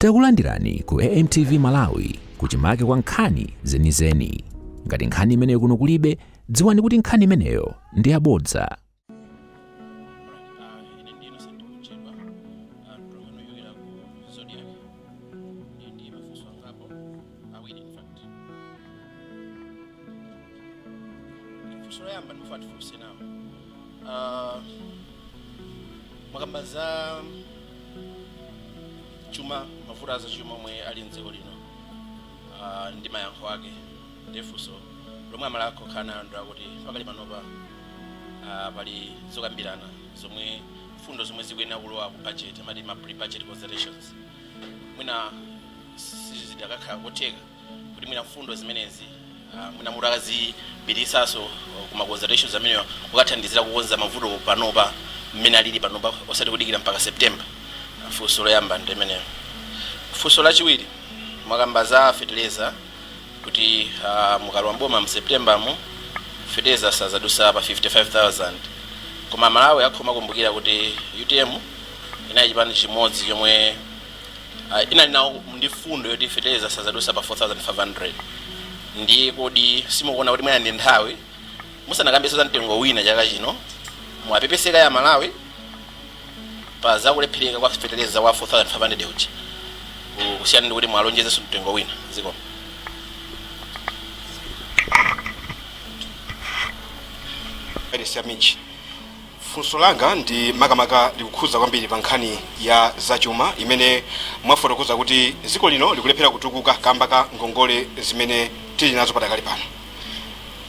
Takulandirani ku AMTV Malawi kuchimake kwa nkhani zenizeni. Ngati nkhani imeneyo kuno kulibe, dziwani kuti nkhani imeneyo ndi yabodza. Makambaza chuma mafuta za chuma mwe ali nziko lino ndi mayankho ake ndefunso lomwe amalako kana ndo kuti pakali panopa pali zokambirana zomwe fundo zomwe zikuyenera kulowa ku budget amati ma pre-budget considerations mwina sizidakakhala kotheka kuti mwina fundo zimenezi mwina mutakazibilisaso kuma considerations ameneyo kukathandizira kukonza mavuto panopa mmene alili panopa osati kudikira mpaka September. Funso loyamba ndemeneyo. Funso lachiwiri mwakambaza fertilizer kuti mukalowa mboma mu September mu fertilizer sazadusa pa 55,000 koma Malawi akhoma kumbukira kuti UTM inali chipani chimodzi chomwe inali nawo ndi fundo yoti fertilizer sazadusa pa 4,500 ndi kodi simukuona kuti mwina ndi nthawi musanakambiso za mtengo wina chaka chino mwapepeseka ya Malawi pa zakulephereka kwa fertilizer wa 4,500 uchi kusiyana ndi kuti mwalonjezeso mtengo wina ziko. Funso langa ndi makamaka likukhuza kwambiri pa nkhani ya zachuma imene mwafotokoza kuti dziko lino likulephera kutukuka kamba ka ngongole zimene tili nazo padakali pano.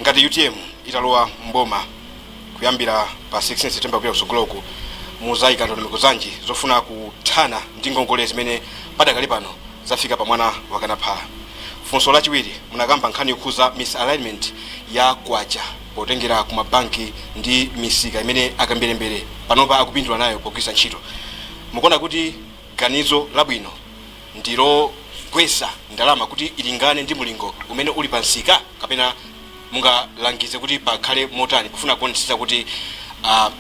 Ngati UTM italowa mboma kuyambira pa 16 September kuya kusogoloku muzayika ndondomeko zanji zofuna kuthana ndi ngongole zimene padakali pano zafika pa mwana wakanaphala. Funso lachiwiri munakamba nkhani yokhuza misalignment ya kwacha potengera ku mabanki ndi misika imene akambirembere panopa akupindula nayo pogwisa ntchito. Mukuona kuti ganizo labwino ndilo kwesa ndalama kuti ilingane ndi mulingo umene uli pa nsika kapena mungalangize kuti pakhale motani kufuna kuonetsa kuti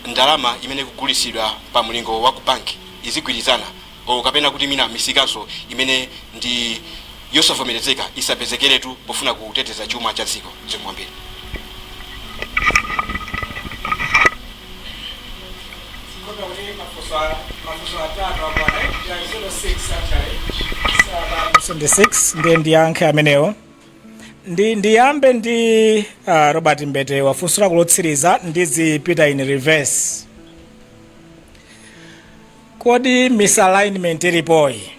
ndalama imene kugulisidwa pa mulingo wa ku banki izigwirizana kapena kuti mina misikanso imene ndi yosavomerezeka isapezekeretu pofuna kuteteza chuma cha dziko zimwambiri. Ndiyankhe amenewo ndiyambe ndi Robert Mbete wafunso kulotsiriza ndizipita in reverse. Kodi misalignment ilipoyi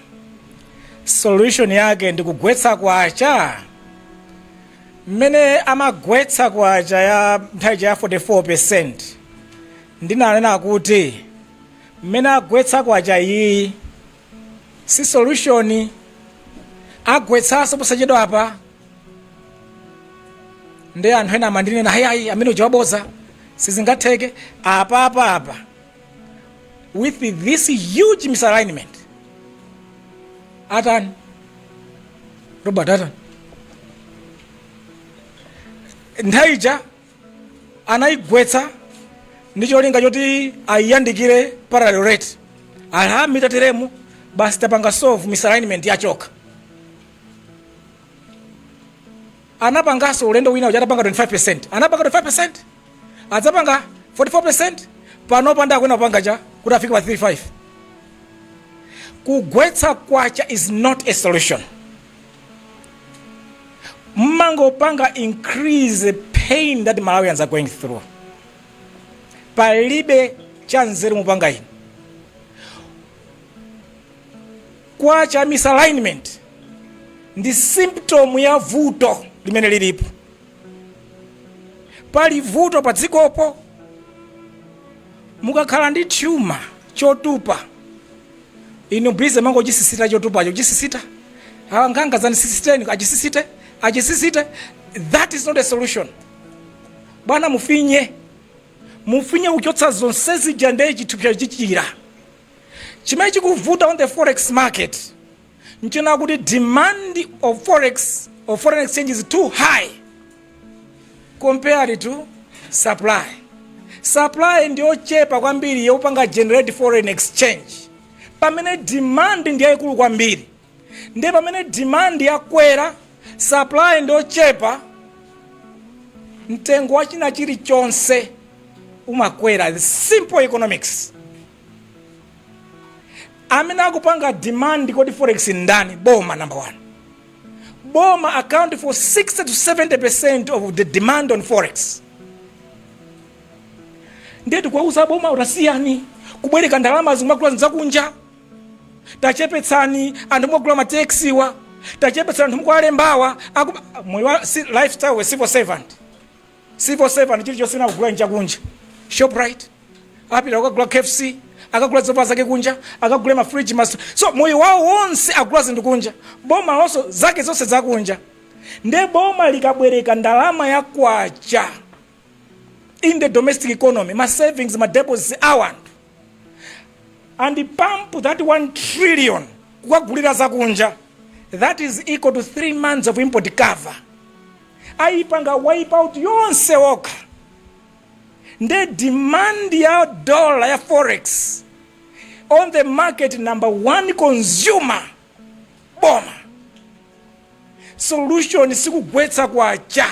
solution yake ndi kugwetsa kwacha mmene amagwetsa kwacha ya nthawi ya 44% ndinanena kuti mmene agwetsa kwacha iyi si solution, agwetsaso posachedwa apa ndi anthu ena amandinena hayi amene ujawaboza sizingatheke apa with this huge misalignment. Atani Robert atani nthaija anayigwetsa ndi cholinga choti ayiyandikire parallel rate alhamitateremu basi tapanga solve misalignment yachoka. Anapangaso ulendo wina uchatapanga 25%, anapanga 25%, adzapanga 44%, panopa ndakwena kupanga cha kuti afike pa 35. Kugwetsa kwacha is not a solution. Mangopanga increase the pain that Malawians are going through. Palibe chanzeru mupanga ini. Kwacha misalignment ndi symptom ya vuto limene lilipo. Pali vuto pa dzikopo mukakhala ndi chuma chotupa inu blize mango chisisita chotupacho chisisita nganga zani sisiteni achisisite that is not a solution. Bwana mufinye uchotsa zonse zijande chitupya chichira chimene chikuvuta on the forex market nchina kuti demand of forex or foreign exchange is too high compared to supply. Supply ndio chepa kwambiri yopanga generate foreign exchange pamene demand ndiyo ikulu kwambiri. Ndi pamene demand yakwera, supply ndochepa, mtengo wa china chilichonse umakwera. Simple economics. Amene akupanga demand kodi forex ndani? Boma, number one. Boma account for 60 to 70% of the demand on forex. Ndetu kwa uza boma urasiyani kubwereka ndalama zimagula nzakunja, tachepetsani anthu mwagula mateksiwa, tachepetsani anthu mwalembawa moyo wa lifestyle we civil servant chili chosina kugula nchakunja. Shoprite apita akagula KFC, akagula zopa zake kunja, akagula ma fridge master. So moyo wao wonse akugula zinthu kunja, boma also zake zonse zakunja. Nde boma likabwereka ndalama ya kwacha in the domestic economy, my savings, my deposits, and the pump that 1 trillion kukagulira zakunja, that is equal to 3 months of import cover. Aipanga wipe out yonse woka. Nde demand ya dollar ya forex on the market, number 1 consumer, boma. Solution sikugwetsa kwacha.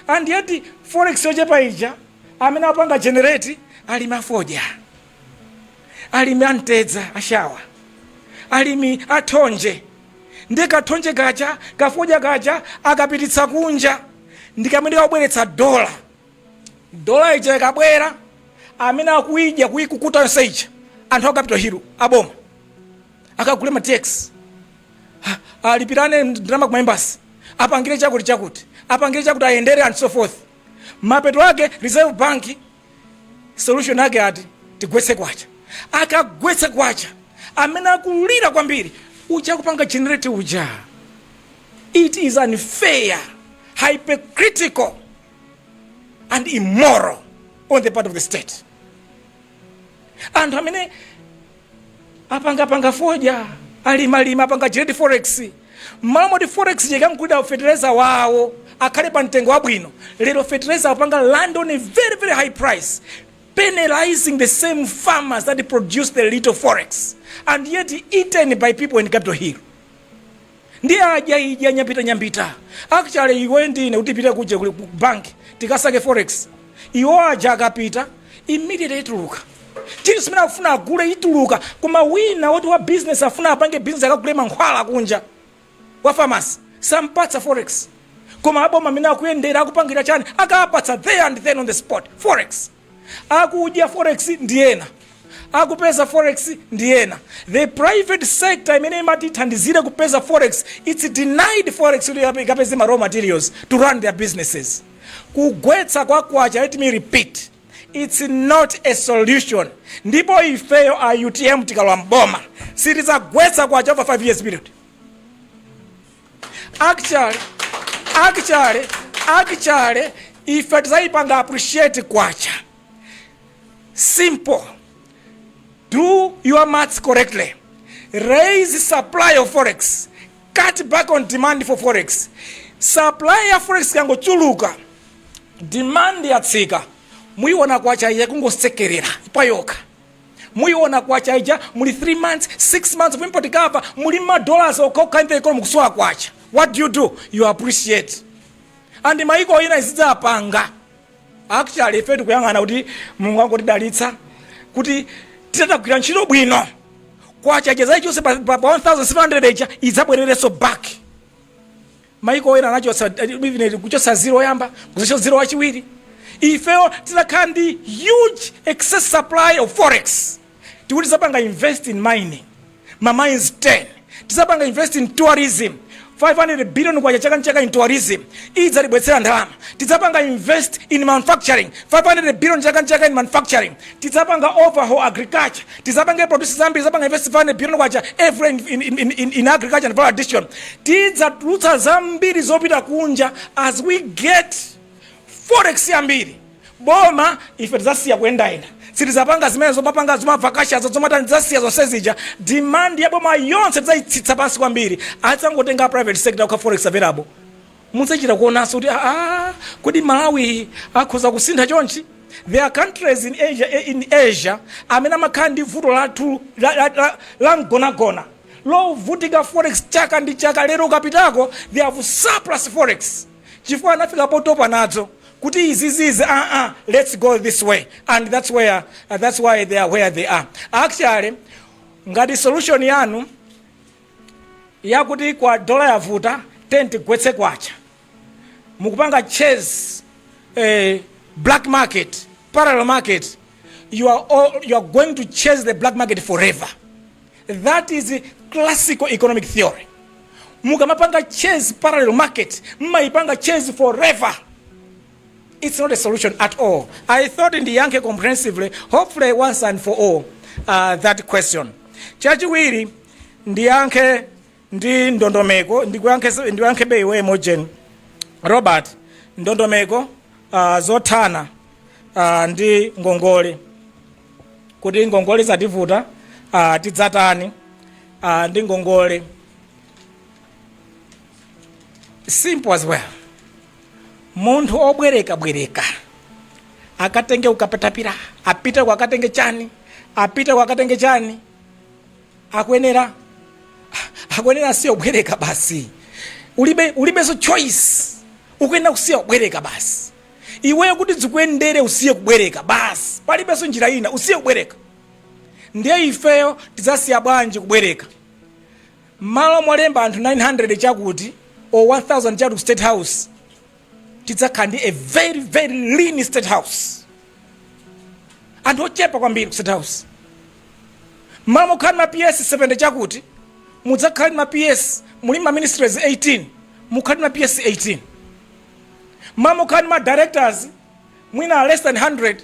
And yet forex yochepa ija amene apanga generate alimi afoja, alimi antedza ashawa, alimi athonje. Ndikathonje gacha kafoja gacha akapititsa kunja, ndikamene kabweretsa dola ija ikabwera, amene akuija kuikukuta yonse ija anthu akapita hero aboma akagule ma tax, alipirane ndalama kwa embassy, apangire chakuti ayendere and so forth. Mapeto ake Reserve Bank solution yake ati tigwetse kwacha. Akagwetse kwacha amene akulira kwambiri ucha kupanga generate uja. It is unfair, hypocritical and immoral on the part of the state. And amene apanga foja alima apanga generate forex, mamodi forex jekamkuda fertilizer wao akhale pa mtengo wabwino. Lero fertilizer apanga land on a very, very high price, penalizing the same farmers that produce the little forex, and yet eaten by people in Capitol Hill. Ndiye aja nyambita. Actually iwe ndine utipita kuja bank tikasake forex, iwo aja akapita immediately ituluka. Chili simena afuna agule ituluka, kuma wina watu wa business afuna apange business akagule mankhwala kunja wa pharmacy sampatsa forex. Kuma aboma mina kuyendera akupangira chani akapatsa there and then on the spot forex. Akuja forex ndiena, akupeza forex ndiena. The private sector imene imati thandizire kupeza forex, it's denied forex kuti ikapeze ma raw materials to run their businesses. Kugwetsa kwacha, let me repeat, it's not a solution. Ndipo ifeyo a UTM tikalwa mboma sitizagwetsa kwacha over 5 years period. Actually, if tizaipanga appreciate kwacha, simple, do your maths correctly, raise supply of forex, cut back on demand for forex. Supply of forex kango chuluka, demand yatsika, muiona kwacha ya kungosekerera payoka. Muiona kwacha ija muli 3 months 6 months of import cover, muli ma dollars okoka inte economy kuswa kwacha. What do? You appreciate. And maiko ina isiza apanga. Actually ifetu kuyangana kuti Mungu wangu Dalitsa kuti titatakwira ntchito bwino kwacha cheza chose pa 1700 eja izabwerereso back. Maiko ina nacho kuchosa zero yamba kuchosa zero wachiwiri. Ifeo titakandi huge excess supply of forex. Tikuti zapanga invest in mining, my mines 10. Tisapanga invest in tourism, 500 billion kwa chaka in tourism. Iza libwetsera ndalama. Tisapanga invest in manufacturing, 500 billion chaka in manufacturing. Tisapanga overhaul agriculture. Tisapanga produce zambi, tisapanga invest 500 billion kwa every in agriculture and value addition. Tiza rutsa zambiri zopita kunja as we get forex yambiri. Boma ife tizasiya kwenda ina. Sitizapanga zimene zomapanga zomavakasha zomatandizasiya zonsezija. Demand ya boma yonse tizaitsitsa pansi kwambiri. Atsangotenga private sector kwa forex available. Munsachita kuonanso kuti kodi Malawi akhoza kusintha chonchi. There are countries in Asia amene amakhala ndi vuto la mgonagona lovutika forex chaka ndi chaka lero kapitako they have surplus forex chifukwa anafika potopa nadzo kuti izizizi let's go this way, and that's why they are where they are. Actually ngati solution yanu yakuti kwa dola yavuta tigwetse kwacha mukupanga chase black market, parallel market, you are going to chase the black market forever. That is classical economic theory. Mukamapanga chase parallel market, mmaipanga chase forever. It's not a solution at all. I thought in the Yankee comprehensively, hopefully once and for all, that question. Chachiwiri ndiyanke ndi ndondomeko ndiyanke beiwe mojen Robert ndondomeko zothana ndi ngongole kuti ngongole zativuta tidzatani ndi ngongole. Simple as well. Munthu obwereka akatenge ukapatapira apita kwa akatenge chani akwenera siyo bwereka basi. Ulibe so choice. Ukwenera kusiya kubwereka basi. Iweyo kuti zikuendere usiye kubwereka basi. Palibe so njira ina usiye kubwereka. Ndiye ifeyo tidzasiya bwanji kubwereka. Malo mwalemba anthu 900 chakuti or 1000 chakuti state house. Tidzakandi a very very lean state house. Anthu ochepa kwambiri state house. Mamo khani ma PS 70 chakuti mudzakhali ma PS muli ma ministries 18 mukhali ma PS 18. Mamo khani ma directors mwina less than 100.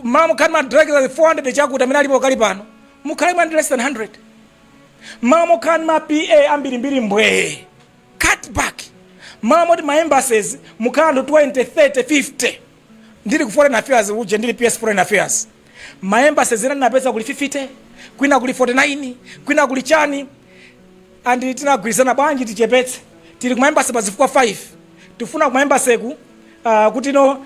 Mamo khani ma directors 400 chakuti amene alipo kali pano mukhali ma less than 100. Mamo khani ma PA ambirimbiri mbwe cut back. Mamo di ma embassies mukhali 20 30 50. Ndili ku foreign affairs uje ndili PS foreign affairs. Maemba sezera na pesa kuli 50, kwina kuli 49, kwina kuli chani, and tinagwirizana bwanji tichepetse. Tili kumaemba sebazifukwa 5. Tufuna kumaemba seku kuti no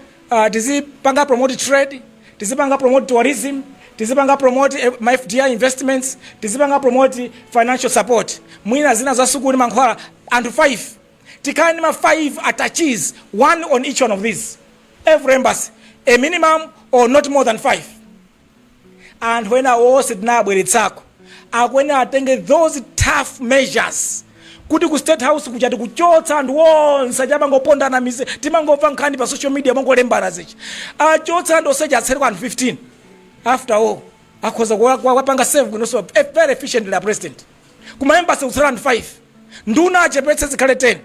tizipanga promote trade, tizipanga promote tourism, tizipanga promote FDI investments, tizipanga promote financial support. Mwina zina za sukuni mankhwala and 5. Tikani ma 5 attaches, one on each one of these. Every embassy, a minimum or not more than 5. And when I was at Nabweretsako, when I think those tough measures, kuti ku state house kuchati kuchotsa and wonse chabango ponda na mise timangova nkhani pa social media mongo lembana zichi achotsa and oseja atserwa and 15. After all, akhoza kwapanga save kunoso a very efficient la president. Kuma embassy utsera and 5. Nduna achepetse zikhale 10.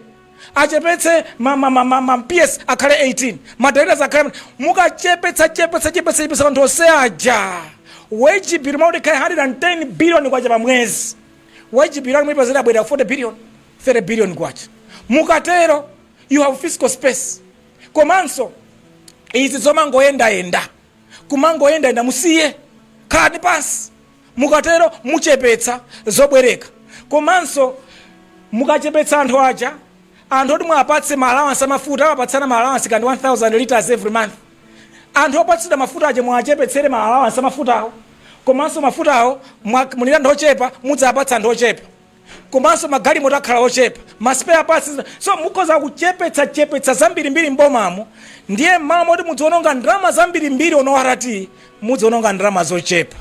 Achepetse ma PS akhale 18. Ma directors akhale mukachepetsa ndo seaja. Wage bill maude kai 110 billion kwacha pa mwezi. Wage bill mwe pazira bwera 40 billion, 30 billion kwacha. Mukatero you have fiscal space. Komanso izi zoma ngoenda. Kumango enda musiye. Kadi pass. Mukatero muchepetsa zobwereka. Komanso mukachepetsa anthu aja. Anthu oti mwapatse ma allowance amafuta apatsana ma allowance kandi 1000 liters every month. Anthu opatsidwa mafuta aje mwachepetsere ma allowance amafutawo. Komanso mafutawo mulira ndo ochepa mudzapatsa ndo ochepa. Komanso magali motakhala ochepa. Ma spare parts so mukoza kuchepetsa zambiri mbomamo. Ndiye mama oti mudzononga ndrama zambiri onowarati mudzononga ndrama zochepa.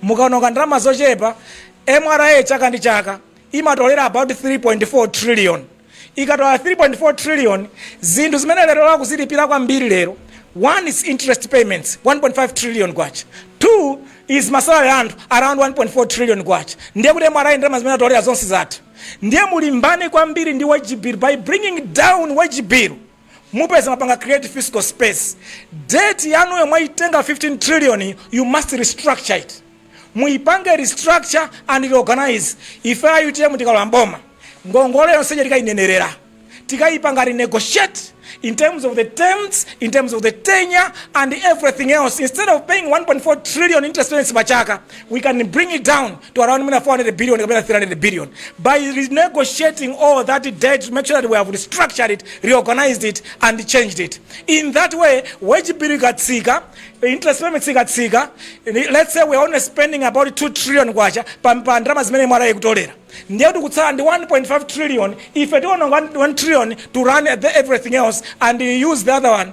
Mukaononga ndrama zochepa MRA chaka ndi chaka imatolera about 3.4 trillion. Ikatola 3.4 trillion zinthu zimene lero lakuzilipira kwambiri lero. One is interest payments, 1.5 trillion kwacha. 2 is masalary around 1.4 trillion kwacha. Ndiye kuti MRA ndrama zimene atolera zonse zathu. Ndiye mulimbane kwambiri ndi wage bill by bringing down wage bill. Mupeza mapanga create fiscal space. Debt yanu yomwaitenga 15 trillion, you must restructure it. Muipange restructure and reorganize. Ife ayutie mutikala mboma. Ngongole yonseje tikainenerera. Tikaipanga renegotiate in terms of the terms, in terms of the tenure and everything else. Instead of paying 1.4 trillion interest payments bachaka, we can bring it down to around 400 billion, 300 billion. By renegotiating all that debt, to make sure that we have restructured it, reorganized it, and changed it. In that way, wage bill gatsika, interest payments ikatsika, let's say we're only spending about 2 trillion kwacha pa ndalama zimene mwala ikutolera. Ndiye kuti kutsala ndi 1.5 trillion, if you don't 1 trillion to run everything else and you use the other one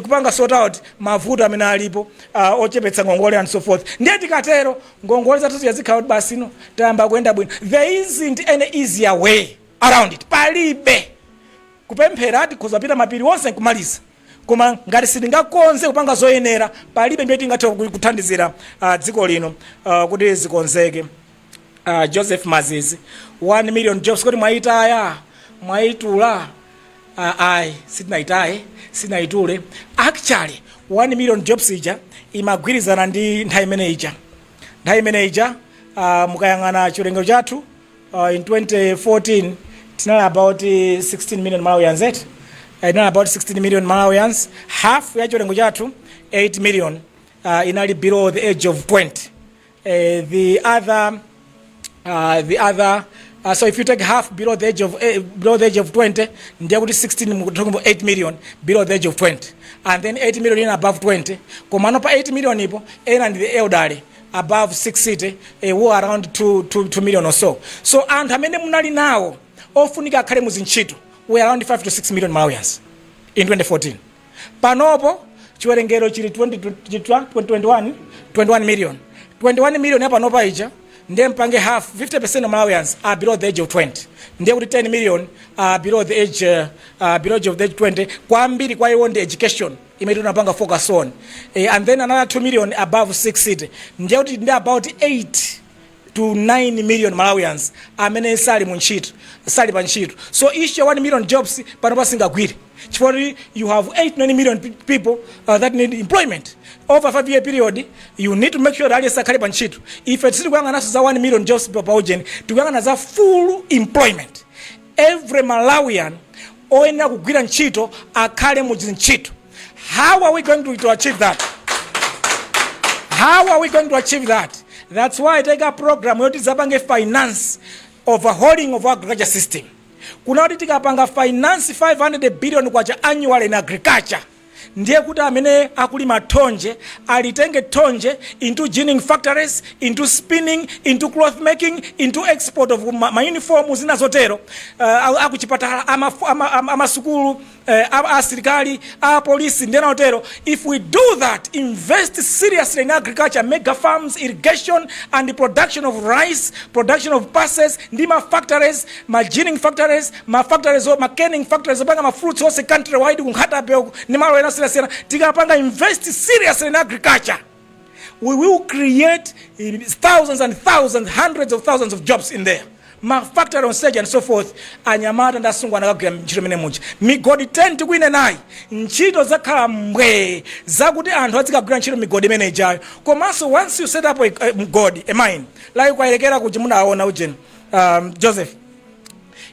kupanga sort out mavuto amene alipo ochepetsa ngongole and so forth. Ndiye tikatero ngongole zathu yazikhala basi no tayamba kuenda bwino. There isn't any easier way around it. Palibe kupemphera ati kuzapita mapiri wonse kumaliza. Koma ngati sitingakonze kupanga zoyenera palibe ndiye tingathe kuthandizira dziko lino kuti zikonzeke. Joseph Mazizi 1 million jobs kuti mwaitaya mwaitula sinaitule actually 1 million jobs ija imagwirizana ndi nthawi imene ija mukayang'ana chiwerengero chathu in 2014 tinali about 16 million Malawians about 16 million Malawians. Half ya chiwerengero chathu 8 million inali below the age of 20. The other so if you take half below the age of 20, ndiye kuti 16 talking about 8 million below the age of 20, and then 8 million above 20. Komano pa 8 million ipo and the elderly above 60 who are around 2 million or so. So anthu amene munali nawo ofunika akhale muzintchito we around 5 to 6 million Malawians in 2014. Panopo chiwerengero chili 21 million panopa ija. Ndiye mpange half 50% of Malawians are below the age of 20. Ndiye kuti 10 million are below the age of the age 20. Kwambiri kwa iwo ndi education imene tunapanga focus on. And then another 2 million above 60. Ndiye kuti ndi about 8 to 9 million Malawians amene sali pa ntchito. So each 1 million jobs panopa singagwire. Chifukwa you have 8-9 million people that need employment. Over a 5-year period, you need to make sure that akhale pa ntchito. If it's going to za 1 million jobs per ujeni, tukuyang'ana za full employment. Every Malawian oyenera kugwira ntchito akhale mu ntchito. How are we going to achieve that? How are we going to achieve that? That's why I take a program yoti zapange finance overhauling of our agriculture system. Kuna kuti tikapanga finance 500 billion kwacha annual in agriculture. Ndiye kuti amene akulima thonje alitenge thonje into ginning factories, into spinning, into cloth making, into export of ma uniforms zinazotero akuchipatala amasukulu asilikali polisi ndena otero. If we do that, invest seriously in agriculture, mega farms, irrigation and the production of rice, production of pulses, ndima factories, ma ginning factories, ma factories or ma canning factories obanga ma fruits ose country wide kunkhata beko ni malo ena sira tikapanga invest seriously in agriculture, we will create thousands and thousands, hundreds of thousands of jobs in there. Factory on stage and so forth. Anyamata ndasungwa nakagwira ntchito mene muja migodi 10 tikuine nayi ntchito zakhala mbwe zakuti anthu azikagwira ntchito migodi imene ijayo. Komanso once you set up a migodi, a mine, like kwaelekera kuti munaona ujeni Joseph,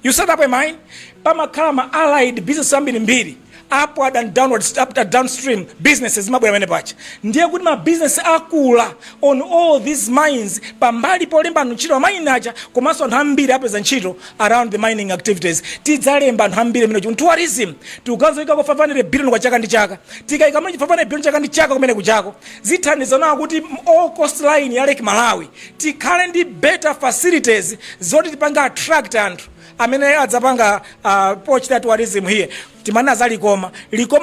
you set up a mine pamakhala ma allied business mbiri upward and downwards, downstream businesses mabwera mene pacha. Ndiye kuti ma business akula on all these mines pambali polemba ntchito mine aja komanso anthu ambiri apeza ntchito around the mining activities. Tidzalemba anthu ambiri mene kuti tourism tukazoika ko 500 billion kwa chaka ndi chaka. Tikaika manje 500 billion chaka ndi chaka kumene kuchako zithandizana kuti all coastline ya Lake Malawi tikhale ndi better facilities zoti tipanga attract anthu amene adzapanga poach that tourism here. Timana za Likoma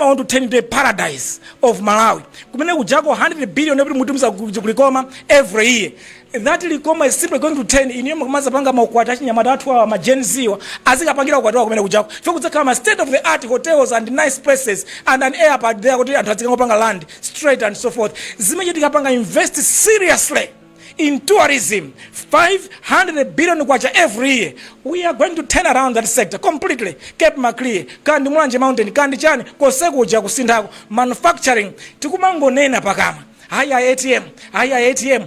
want to turn into a paradise of Malawi. Kumene kujako 100 billion every mutumza kulikoma every year. That Likoma is simply going to turn in yemo kumaza panga maukwata chinyamata watu wa majenziwa azikapangira ukwatu wa kumene kujako. Fikuza kama state of the art hotels and nice places and an airport there kuti anthu azikangopanga land straight and so forth. Zimeje tikapanga invest seriously in tourism 500 billion kwacha every year. We are going to turn around that sector completely. Cape Maclear, kandi Mwanje Mountain, kandi chani koseko uja kusindako manufacturing tikumango nena pakama haya ATM,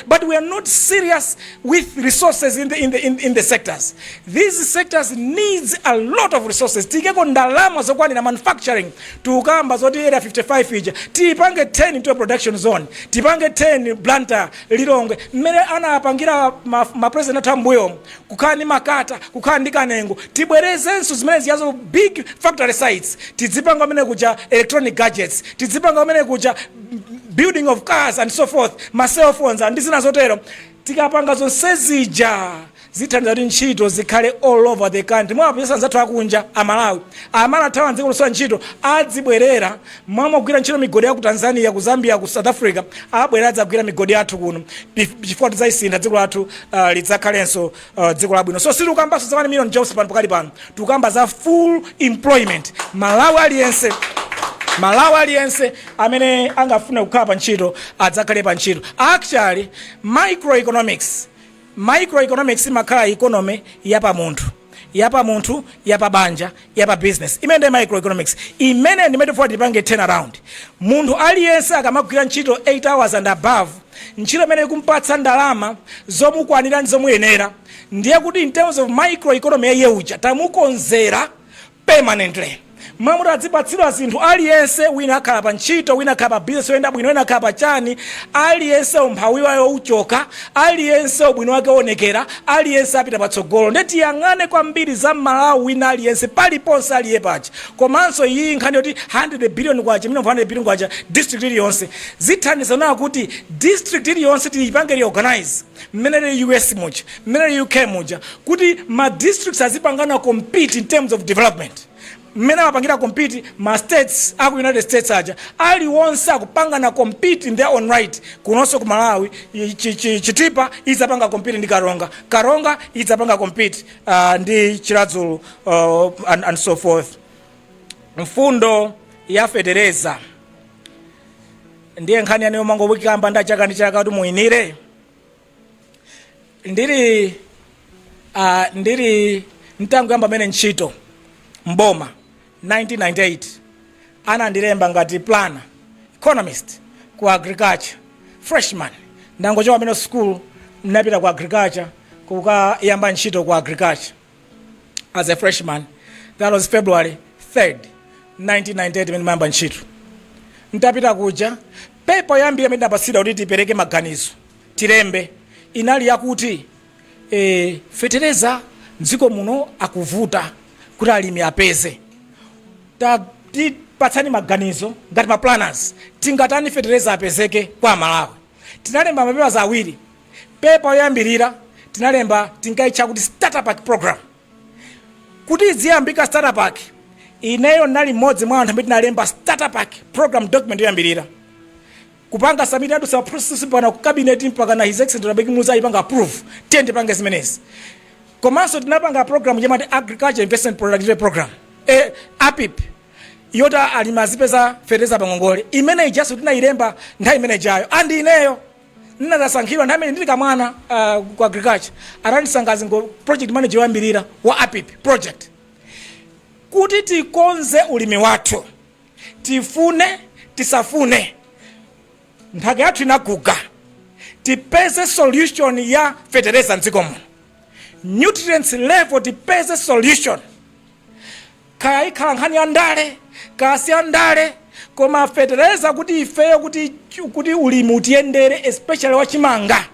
but we are not serious with resources in the sectors. These sectors needs a lot of resources. Tikeko ndalama zokwani na manufacturing tukamba zoti area 55 ija tipange 10 into a production zone, tipange 10 Blantyre Lilongwe mmene anapangira ma president ambuyo kukani Makata kukani Kanengo tibwerezenso zimene ziyazo big factory sites tizipanga mene kuja electronic gadgets tizipanga mene kuja building of cars and so forth, ma cell phones and zina zotero. Tikapanga zonse zija zithandiza kuti ntchito zikhale all over the country. Mwa pesa nzathu akunja amalawi amana thawa nziko losowa ntchito adzibwerera mwamagwira ntchito migodi ya ku Tanzania, ku Zambia, ku South Africa, abwerera adzagwira migodi yathu kuno chifukwa tidzayisintha dziko lathu lidzakhalenso dziko labwino. So sitikukamba za 1 million jobs pano pakali pano, tikukamba za full employment. Malawi aliyense amene angafuna kukhala pa ntchito adzakhale pa ntchito. Actually microeconomics imakhala economy yapa munthu, yapa banja, yapa business. Imene microeconomics imene ndi metaphor tipange turn around. Munthu aliyense akamagwira ntchito 8 hours and above, ntchito imene ikumpatsa ndalama zomukwanira ndi zomuyenera, ndiye kuti in terms of microeconomy yeuja tamukonzera permanently. Mamuta adzipatsidwa zinthu aliyense, wina akhala pa ntchito, wina akhala pa business yoyenda bwino, wina akhala pa chani, aliyense umphawi wayo uchoka, aliyense ubwino wake onekera, aliyense apita patsogolo. Ndeti yang'ane kwambiri za Malawi wina aliyense paliponse aliye pachi. Komanso iyi nkhani yoti 100 billion kwacha, 100 billion kwacha district iliyonse zithandiza nawo kuti district iliyonse tiyipange reorganize mmene US muja, mmene UK muja, kuti ma districts azipangana compete in terms of development. Mmene amapangira compete ma states aku United States aja aliwonse akupangana compete in their own right. Kunonso ku Malawi Chitipa izapanga compete ndi Karonga izapanga compete ndi Chiradzulu and so forth. Mfundo ya federeza ndiye nkhani yaneyo mangobwikamba ndachaka ndi chaka kuti muinire. Ndiri mtangu yamba mene ntchito mboma 1998 anandilemba ngati planner economist ku agriculture freshman. Ndangochoka meno school napita ku agriculture kukayamba ntchito ku agriculture as a freshman. That was February 3rd 1998 mene mayamba ntchito. Ntapita kuja pepa yambira imene ndapasida kuti tipereke maganizo tilembe inali yakuti fetereza mdziko muno akuvuta kuti alimi apeze. Tipatsani maganizo ngati ma planners tingatani fetereza apezeke kwa Malawi. Tinalemba mapepa awiri. Pepa yoyambirira tinalemba tingaitcha kuti starter pack program. Kuti ziyambika starter pack ineyo nali mmodzi mwa anthu amene tinalemba starter pack program document yoyambirira. Kupanga submit adu sa process pana ku cabinet mpaka na his excellency Rabeki Musa ipanga approve tende panga zimenezi. Komanso tinapanga program yamati agriculture investment productivity program APIP yota alimazipeza fetereza pangongole imene ijaso tinailemba nthawi imene jayo andi ineyo ndinasankhidwa nthawi imene ndili kamwana ku agriculture anandisangaza ngo project manager yoyambirira wa APIP project kuti tikonze ulimi wathu tifune tisafune nthaka yathu inaguga tipeze solution ya fetereza mdziko muno. Nutrients level tipeze solution. Kaya ikhala nkhani ya ndale, kasi ya ndale, koma fetereza kuti ifeyo kuti ulimi utiyendere especially wachimanga.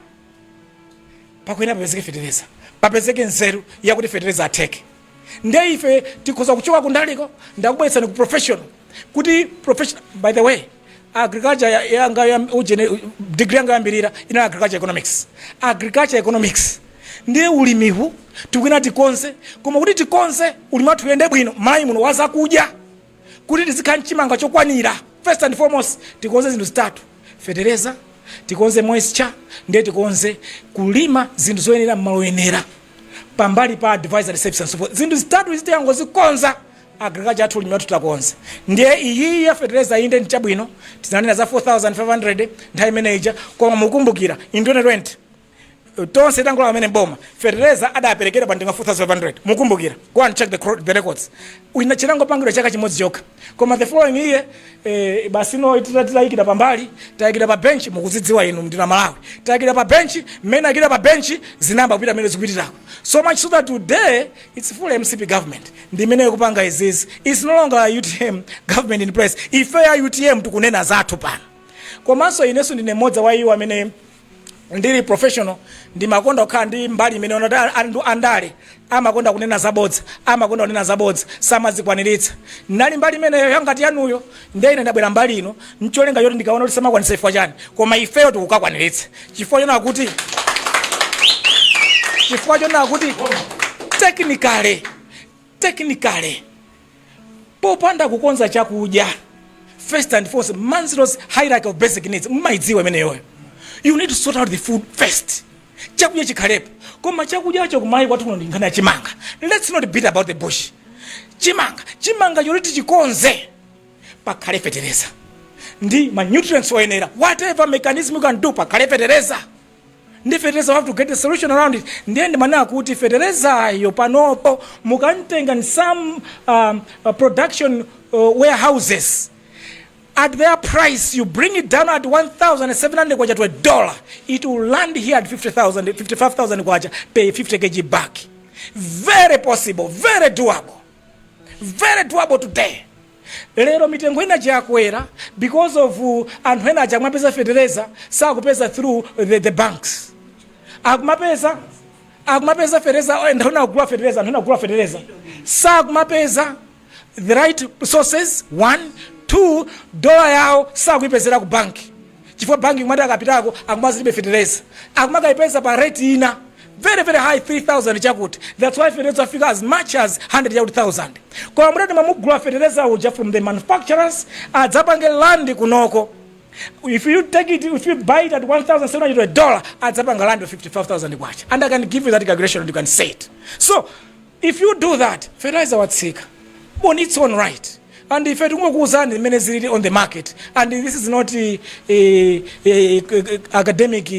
Pakwena papezeke fetereza. Papezeke nzeru ya kuti fetereza ateke. Nde ife tikhoza kuchoka kundaliko ndakubwetsa ku professional. Kuti professional, by the way, agriculture yanga degree yanga yambirira ina agriculture economics. Agriculture economics ndiye ulimihu tukwina tikonze koma kuti tikonze ulimi wathu uyende bwino mayi muno waza kudya kuti tizikhala chimanga chokwanira. First and foremost tikonze zinthu zitatu: fetereza, tikonze moisture, ndiye tikonze kulima zinthu zoyenera mmaloyenera pambali pa advisory service and so forth. Zinthu zitatu izi tiyangozikonza agriculture athu ulimi wathu takonza. Ndiye iyi ya fetereza inde ndi chabwino tinanena za 4500 nthawi imeneja koma mukumbukira in 2020 tonse tangola amene mboma fetereza adaperekera pa ndinga 4500 mukumbukira. Go and check the records. Uina chilango pangiro chaka chimodzi chokha koma the following year basi no titayikira pambali tayikira pa bench mukuzidziwa inu ndina Malawi tayikira pa bench mmene akira pa bench zinamba kupita mmene zikupitirako. So much so that today it's full MCP government ndi mmene kupanga izizi. It's no longer a UTM government in place. Ife ya UTM tukunena zathu pano. Komanso ineso ndine modza wa iwo amene ndili professional ndimakonda kukhala ndi mbali imene andu andale amakonda kunena zabodza amakonda kunena zabodza samazikwaniritsa nali mbali imeneyo yangati yanuyo ndiye ine ndabwera mbali ino ncholenga yoti ndikaona kuti samakwanitsa ifo chani koma ifeyo tikukakwaniritsa chifukwa chona kuti technically popanda kukonza chakudya first and foremost Maslow's hierarchy of basic needs mmaidziwa imeneyoyo. You need to sort out the food first. Chakudya chikhalepo. Koma chakudyacho kumayi kwathu kuno ndinkhani ya chimanga. Let's not beat about the bush. Chimanga yoliti chikonze pakhale fertilizer. Ndi ma nutrients oyenera. Whatever mechanism you can do pakhale fertilizer. Ndi fertilizer have to get a solution around it. Ndiye mana kuti fertilizer yo panopo mukantenga in some production warehouses. At their price, you bring it down at 1,700 kwacha to $1. It will land here at 50,000, 55,000 kwacha, pay 50 kg back. Very possible, very doable today. Lero mitengo ina chakwera because of anthu ena achakumapeza fertilizer sakupeza through the banks. Akumapeza fertilizer and kugula fertilizer. Sakumapeza the right sources, one. $2 yao sakuipezera ku bank. Chifukwa banki kumati akapitako akumazilibe fertilizer. Akumakayipeza pa rate ina very high 3,000 chakuti. That's why fertilizer figure as much as 100,000. Kwa mradi mamugula fertilizer uja from the manufacturers adzapange land kunoko. If you buy it at $1,700 adzapanga land of 55,000 kwacha. And I can give you that calculation and you can say it. So if you do that, fertilizer watsika on its own right. And if you on the market, and this is not academic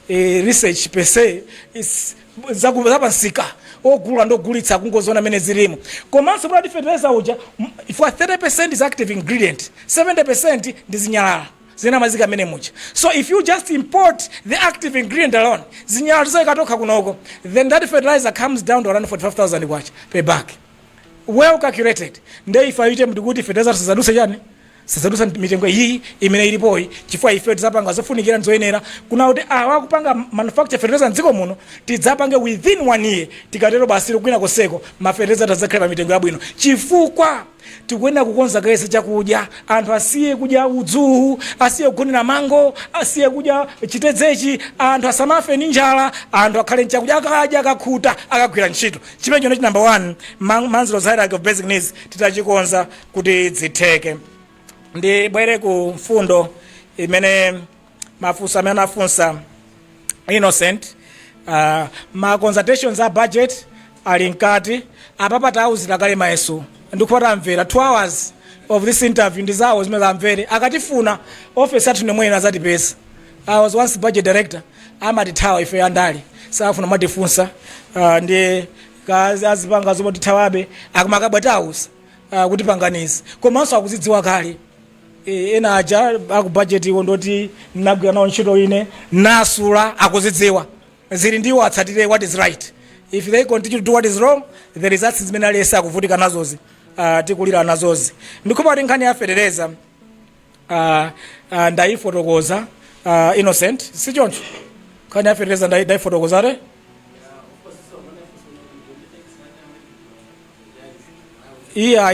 research per se, it's zapansika ogula ndogulitsa kungozona mene zilimo komanso blood fertilizer uja if 30% is active ingredient 70% ndizinyalala zina mazika mene mucha. So if you just import the active ingredient alone zinyalala zikatoka kunoko, then that fertilizer comes down to around 45,000 kwacha per bag. Well calculated. Nde ifa yite mduguti fertilizer sizadusa mitengo hii imene ilipoi chifukwa ife tizapanga zofunikira nzoyenera kuna kuti wakupanga manufacture fertilizer nziko muno tidzapange within 1 year tikatero basi kwina koseko ma fertilizer tazakhala mitengo yabwino chifukwa tikuenda kukonza kaese chakudya anthu asiye kudya udzuhu asiye kugonera mango asiye kudya chitedzechi anthu asamafe ni njala anthu akhale chakudya akadya akakhuta akagwira ntchito chimene chino number 1 Maslow's hierarchy of basic needs titachikonza kuti zitheke. Ndi bwere ku mfundo imene mafunso amene afunsa Innocent ma consultations a budget ali nkati apapata auzira kale mayeso ndikuona mvera 2 hours of this interview ndizawo zimene zamvere akatifuna office athu nemwe azati pesa. I was once budget director amatithawa ife andali safuna matifunsa ndi azipanga zomotithawabe akumakabwata house kuti panganize komanso akuzidziwa kale ena aja aku budget iwo ndoti nagwira nawo ntchito ine nasula akuzidziwa zili ndiwo atsatire what is right. If they continue to do what is wrong, the results zimene alesa kuvutika nazozi tikulira nazozi. Ndikupa kuti nkhani ya fertilizer ndaifotokoza Innocent sichoncho nkhani ya fertilizer ndaifotokozare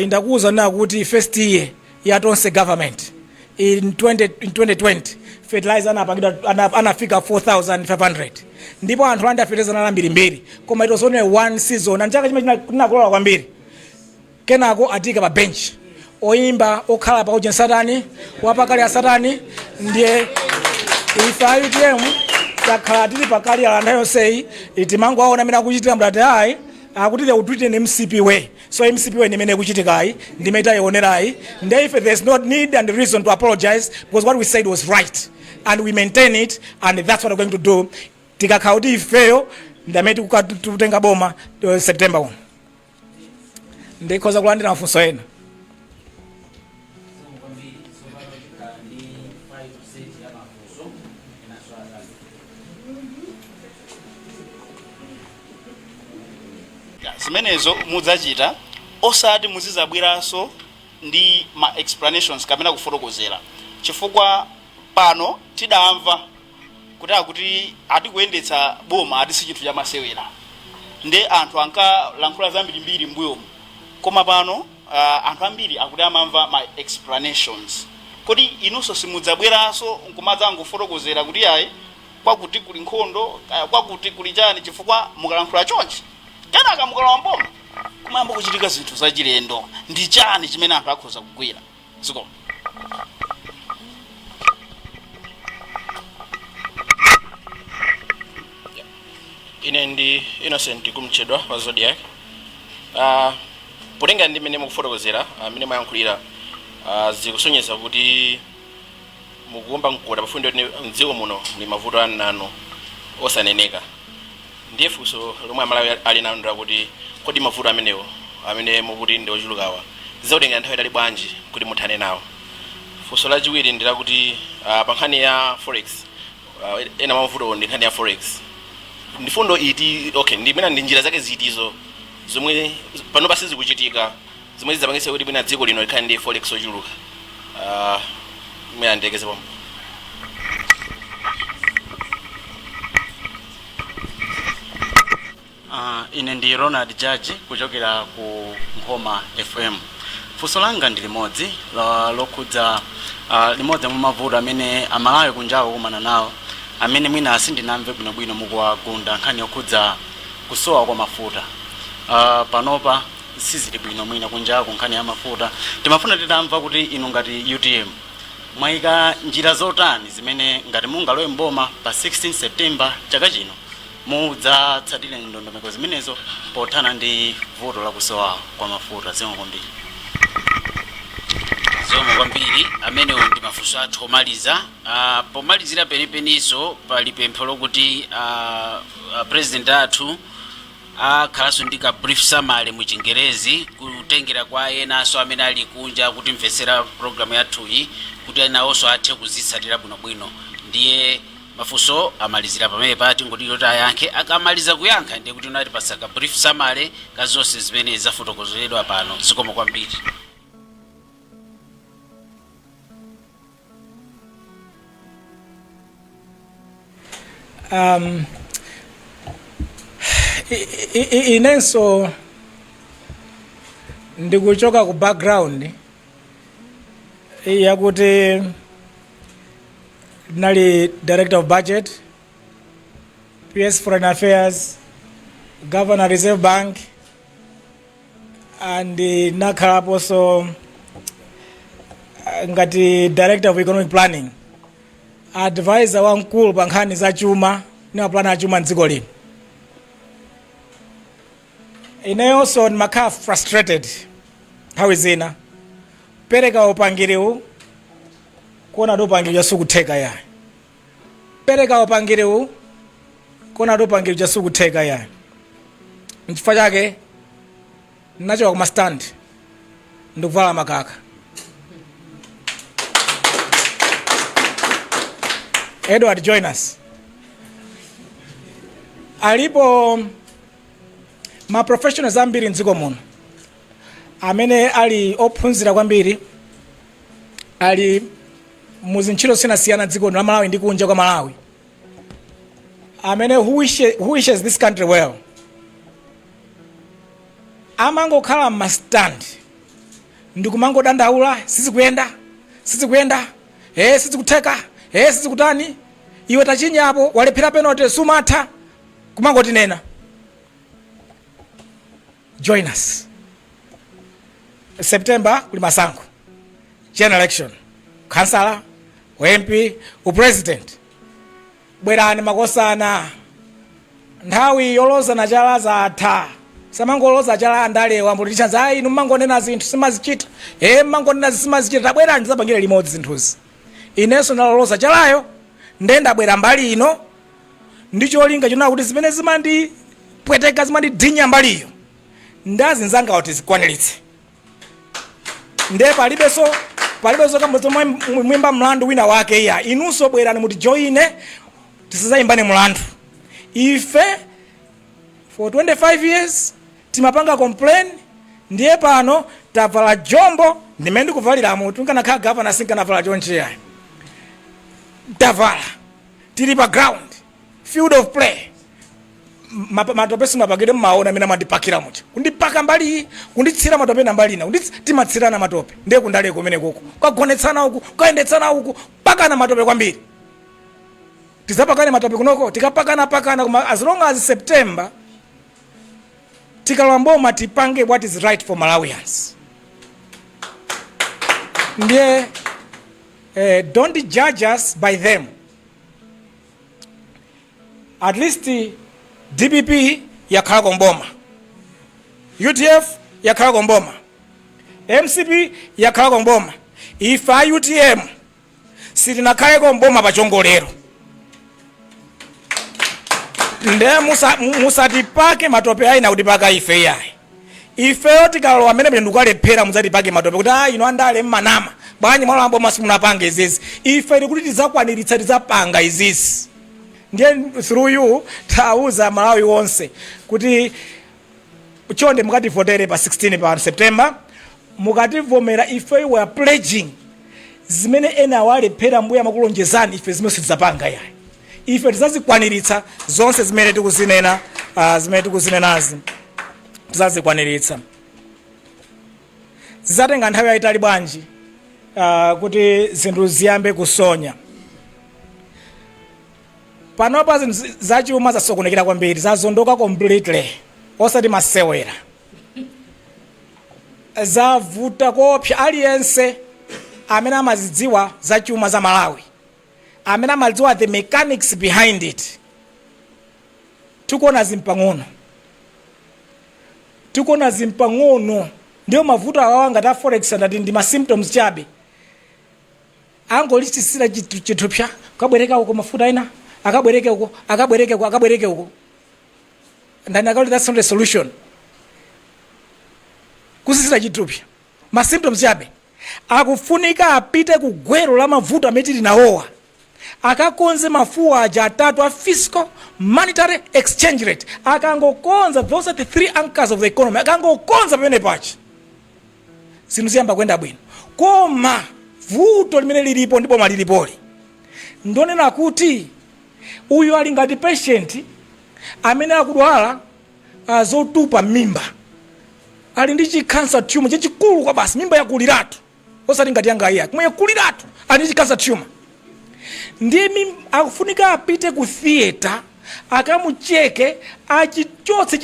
indakuza na kuti first year ya tonse government in 2020 fertilizer anafika 4,500 ndipo anthu anda fertilizer nalambiri mbiri koma ito zone one season anchaka chimene tinakolola kwambiri kenako atika pa bench oimba okhala pa uje satani wapakali ya satani ndiye ifa UTM takhala tili pakali ala ndayo sei itimango aona mena kuchitira mdati hai akuti they would do it in MCP way. So MCP way nimene kuchitikai ndimeta ionerai and if there's not need and reason to apologize because what we said was right and we maintain it and that's what we're going to do. Tikakauti ifeyo ndameti kutenga boma September 1 ndikoza kulandira mafunso ena. Zimenezo mudzachita osati muzizabwiraso ndi ma explanations kapena kufotokozera chifukwa pano tidamva kuti atikuyendetsa boma atisi chinthu cha masewera nde anthu ankalankhula zambirimbiri mbuyomu koma pano anthu ambiri akuti amamva my explanations kodi inunso simudzabweranso nkumadza ngofotokozera kuti ayi kwakuti kuli nkhondo kwakuti kuli chani chifukwa mukalankhula chonchi kenaka mukalowa mboma kumayamba kuchitika zinthu zachilendo ndi chani chimene anthu akhoza kugwira ziko ine ndi Innocent kumchedwa wa Zodiac. Potenga ndi mene mukufotokozera mene mwayankhulira zikusonyeza kuti mukuomba mkoda pafundo mdziko muno muli mavuto ananu osaneneka. Ndiye funso lomwe Amalawi ali nalo kuti kodi mavuto amenewo amene mukuti ndi ochulukawa zautenga nthawi itali bwanji kuti muthane nawo. Funso lachiwiri ndi lakuti pa nkhani ya forex ena mavuto ndi nkhani ya forex ndifundo iti okay ndi mwina ndi njira zake zitizo zomwe pano basi zikuchitika zomwe zizapangisa kuti mwina dziko lino likhale ndi forex ochuluka mwina ndekeze pomwe. Ine ndi Ronald Judge kuchokera ku Ngoma FM. Funso langa ndi limodzi lokhudza limodzi mwa mavuto amene Amalawi kunjawo kumana nawo amene mwina asindinamve bwinobwino mukuwagunda nkhani yokhudza kusowa kwa mafuta. Panopa sizili bwino mwina kunjawo nkhani ya mafuta. Timafuna titamva kuti inu ngati UTM mwayika njira zotani zimene ngati mungalowe mboma pa 16 September chaka chino mudzatsatira ndondomeko zimenezo pothana ndi vuto la kusowa kwa mafuta. Zomwe kwambiri amene ndi mafunso athu omaliza. Pomalizira penipeniso pali pempho lokuti president athu akhalanso ndi ka brief summary mu Chingerezi kutengera kwa enaso amene ali kunja kuti mvetsera program yathuyi kuti enawonso athe kuzitsatira bwinobwino. Ndiye mafunso amalizira pamene pati ngoti loti ayankhe akamaliza kuyankha ndiye kuti unati pasaka brief summary kazonse zimene zafotokozeredwa pano. Zikomo kwambiri. Inenso ndikuchoka ku background yakuti nali director of budget, PS foreign affairs, governor Reserve Bank, and nakhalapo so ngati director of economic planning, advisor wamkulu pa nkhani za chuma ni mapulani a chuma mdziko lino. Inenso ndimakhala frustrated nthawi zina pereka upangiriwu kuona kuti upangiri sikutheka yayi, pereka upangiriwu kuona kuti upangiri sikutheka yayi. N'chifukwa chake ndinachoka kuma stand ndikuvala makaka. Edward join us. Alipo ma professionals ambiri mdziko muno amene ali ophunzira kwambiri ali muzintchito siyanasiyana dziko la Malawi ndi kunja kwa Malawi amene who wishes this country well amangokhala m'mastand ndikumangodandaula sizikuyenda sizikutheka sizikutani iwe tachinyapo walephera penote sumatha kumangotinena. Join us. September kuli masankho, general election, councillor, MP, president. Bwerani makosana. Nthawi yolozana chala zatha. Samangoloza chala andalewa mbulichanza ayi numangonena zinthu simazichita. Mangonena simazichita bwerani zabangire limodzi zinthuzi. Inenso ndaloza chalayo ndenda bwera mbali ino ndicholinga chona kuti zimene zimandi pweteka zimandi dinya mbaliyo ndazi nzanga kuti zikwaniritse. Nde palibeso kambozo mwimba mlandu wina wake iya inunso bwerani muti joine tisizayimbane mlandu. Ife for 25 years timapanga complain ndiye pano tavala jombo ndimene ndikuvalira mutu nkanakhala gavana sinkanavala chonche yayi tavala tili pa ground field of play matope simapakire mmaona amene amandipakira mucha kundipaka mbali kunditsira matope na mbali ina timatsirana matope ndiye kundaleko kumene koko kagonetsana uku kaendetsana uku pakana matope kwambiri tizapakane matope kunoko tikapakana koma as long as September tikalamboma tipange what is right for Malawians. Ndiye don't judge us by them. At least DPP yakhala komboma, UTF yakhala komboma, MCP yakhala komboma, ifa UTM sitinakhala komboma pachongolero. Nde musatipake matope ayi na kutipaka ife yayi. Ifeyo tikalowa amene mlendukalephera muzatipake matope kuti ino andale mmanama bwanyi mwalo amboma simunapanga izizi. Ife tikuti tizakwaniritsa tizapanga izizi. Ndiye through you tauza Malawi wonse kuti chonde mukativotere pa 16 pa September mukativomera ife we are pledging zimene ena awalephera mbuya makulonjezani ife zimene sizapanga yayi. Ife tizazikwaniritsa zonse zimene tikuzinena tikuzinenazi tizazikwaniritsa. Zizatenga nthawi yayitali bwanji kuti zinthu ziyambe kusonya. Panopa zinthu zachuma zasokonekera kwambiri zazondoka completely osati masewera zavuta kopsa. Aliyense amene amazidziwa zachuma za Malawi amene amadziwa the mechanics behind it tukona zimpang'ono ndiyo mavuto awawa ngati a forex ndati ndi ma symptoms chabe angolichitsira chithupsa kabwereka uko mafuta ina akabwereke uko ndani akali that's not a solution kusisira chithupsa ma symptoms chabe akufunika apite kugwero la mavuto amene tili nawowa akakonze mafuwa aja atatu a fiscal monetary exchange rate akangokonza those are the three anchors of the economy akangokonza pamene pachi zinthu ziyamba kwenda bwino. Koma vuto limene lilipo ndipo malilipoli ndonena kuti uyu ali ngati patient amene akudwala zotupa mimba ali ndi cancer tumor chachikulu kwa basi mimba yakuliratu osati ngati yanga iya kumwe yakuliratu ali ndi cancer tumor. Ndiye akufunika apite ku theater akamucheke achichotse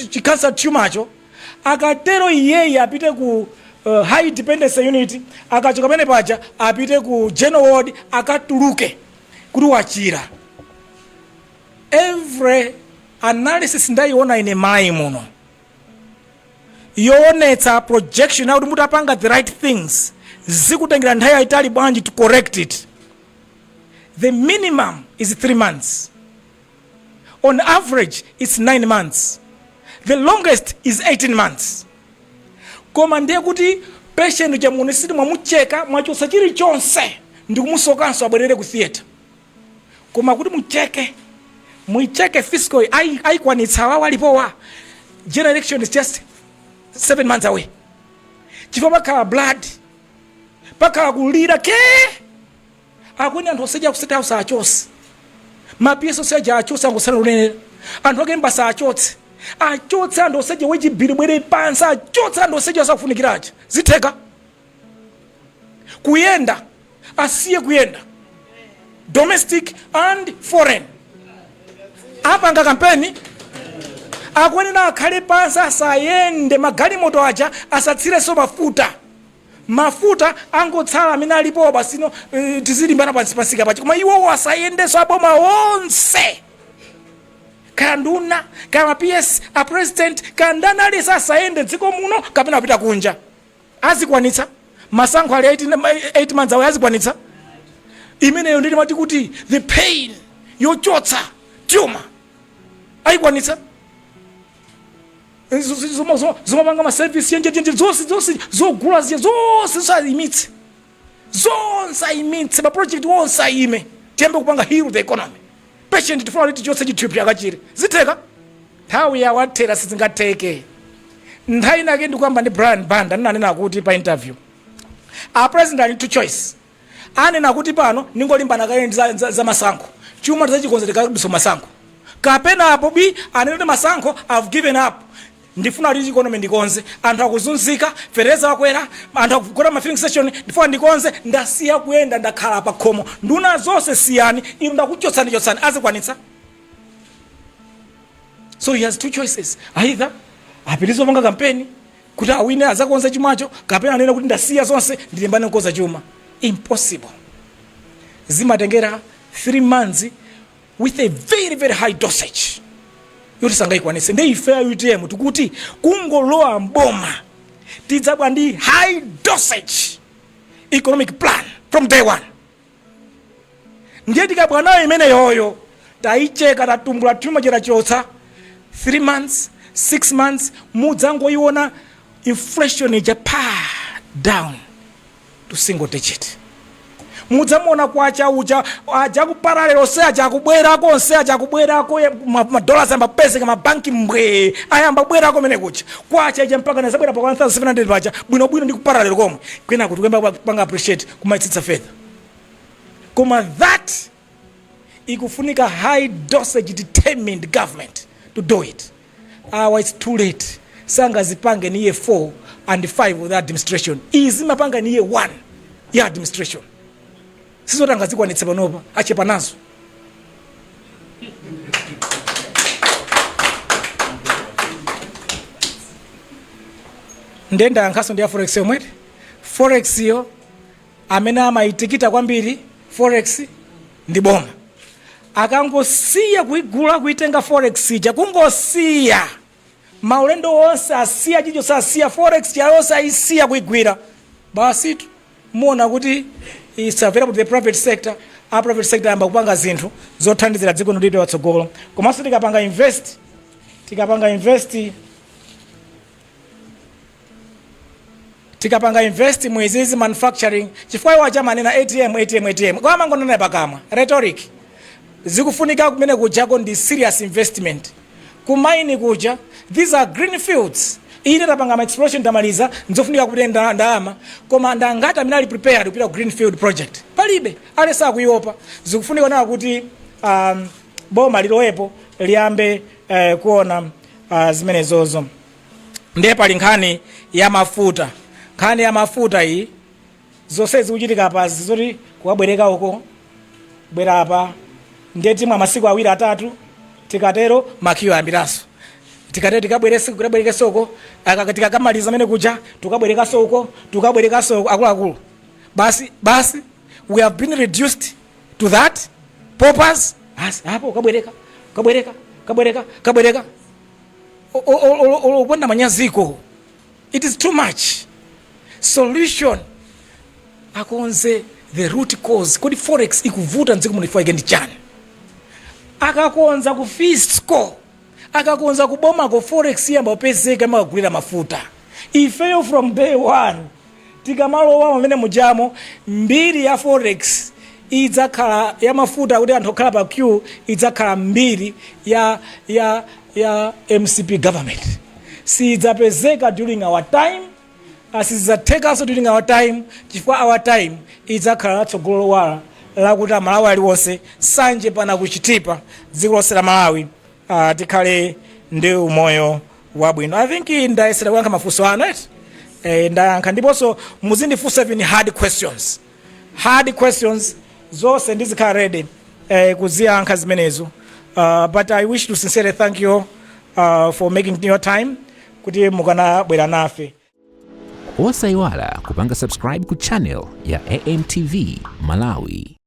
chikansa tumacho akatero iyeyi apite ku high dependency unit akachoka pamene paja apite ku general ward akatuluke kuti wachira. Every analysis ndayiona ine mai muno yoonetsa projection kuti mutapanga the right things zikutengera nthawi yayitali bwanji to correct it. The minimum is 3 months. On average, it's 9 months. The longest is 18 months. Koma ndiye kuti patient jamunisiti mwamucheka mwachosa chilichonse ndi kumusokanso abwerere ku theater. Koma kuti muicheke fiscal aikwanitsa walipowa. General election is just 7 months away. Chifukwa pakhala blood, pakhala kulira ke akwene anthu oseja ku state house achose mapieso seja achose angosana lunene anthu akemba sa achotse anthu oseja wechibiri bwere pansi achotse anthu oseja asakufunikiraje zitheka kuyenda asiye kuyenda domestic and foreign apanga kampeni akwene na akhale pansi asayende magalimoto aja asatsireso mafuta angotsala amene alipo basino tizilimbana pansika pachi koma iwo asayendeso aboma onse kanduna kama PS a president kandana alisa asayende dziko muno kapena apita kunja azikwanitsa masankho ali 8 months awe azikwanitsa imeneyo ndili mati kuti the pain yochotsa tumor aikwanitsa zomapanga ma service yenje zonse zogula zonse imitse ma project wonse ime tiyambe kupanga heal the economy patient tifuna kuti chotse chithupsa akachire zitheka nthawi yawathera sizingatheke. Nthawi nake ndikuyamba ndi Brian Banda ndinanena kuti pa interview a president ali to choice anena kuti pano ningolimbana kale za masankho chuma tizachikonza tikadusa masankho kapena apo b anene masankho I've given up ndifuna kuti economy ndikonze anthu akuzunzika fereza wakwera anthu akugora ma filling station ndifuna ndikonze ndasiya kuyenda ndakhala pa khomo nduna zonse siyani inu ndakuchotsani azikwanitsa. So he has two choices, either apitirize kupanga kampeni kuti awine azakonza chumacho kapena anene kuti ndasiya zonse ndilimbane kukonza chuma. Impossible. Zimatengera 3 months with a very very high dosage yoti sangaikwanise ndi ife ya UTM tikuti kungolowa mboma tidzabwa ndi high dosage economic plan from day one. Ndiye tikabwa nayo imene yoyo taicheka tatumbula chuma chirachotsa 3 months 6 months mudzangoiona inflation ija down to single digit. Mudzamona kwacha uja aja kuparalelo se aja kubwerako se aja kubwerako madollars amba pesa kama banki mbwe ayamba bwerako mene kucha kwacha ija mpaka na zabwera pa 1700 pacha bwino ndi kuparalelo komwe kwena kuti kuyamba panga appreciate kumaitsitsa fedha koma that ikufunika high dosage determined government to do it. It's too late. Sanga zipange ni year 4 and 5 with administration. Izimapanga ni year 1 ya administration. Sizo tangazikwanitsa panopa achepa nazo. Ndenda ankaso ndi forex yomwe. Forex yo amene amaitikita kwambiri forex ndi boma. Akangosiya kuigula kuitenga forex ija kungosiya maulendo wonse asiya chicho sasiya forex yonse aisiya kuigwira basi muona kuti it's available to the private sector. A private sector amba kupanga zinthu zothandizira dziko lino lipite patsogolo komanso tikapanga invest mwezizi manufacturing chifukwa iwo achamanena ATM kwa mangonena pakamwa rhetoric zikufunika kumene kujako ndi serious investment kumaini kuja these are green fields ine tapanga ma exploration tamaliza nzofunika kupita ndalama koma ndangati amene ali prepared kupita ku green field project palibe ale sakuiopa zikufunika nawo kuti boma lilowepo liyambe kuona zimenezozo. Ndiye pali nkhani ya mafuta iyi zonse zikuchitika pa zoti kuwabwereka uko bwera apa ndiye timwa masiku awiri atatu tikatero makiyo ambiraso tikatero tikabwereke soko akatika kamaliza mene kuja tukabwereka soko akulu basi we have been reduced to that purpose. Hapo kabwereka kwenda manyaziko. It is too much. Solution akonze the root cause kodi forex ikuvuta nziko munifua igendi chani akakonza ku fisco akakonza kuboma ko forex yamba opezeka magulira mafuta ifeyo from day one tikamalo wa amene mujamo mbiri ya forex idzakhala ya mafuta kuti anthu okhala pa queue idzakhala mbiri ya MCP government sidzapezeka during our time asidzateka so during our time chifukwa our time idzakhala tsogolo wala lakuti Malawi aliwonse sanje pana kuchitipa dziko lonse la Malawi tikhale ndi umoyo wabwino. I think ndayesera kuyankha mafunso anu ndayankha ndiponso muzindifunsa even hard questions zonse ndizikhala ready kuziyankha zimenezo. But I wish to sincerely thank you for making your time kuti mukanabwera nafe. Osaiwala kupanga subscribe ku channel ya AMTV Malawi.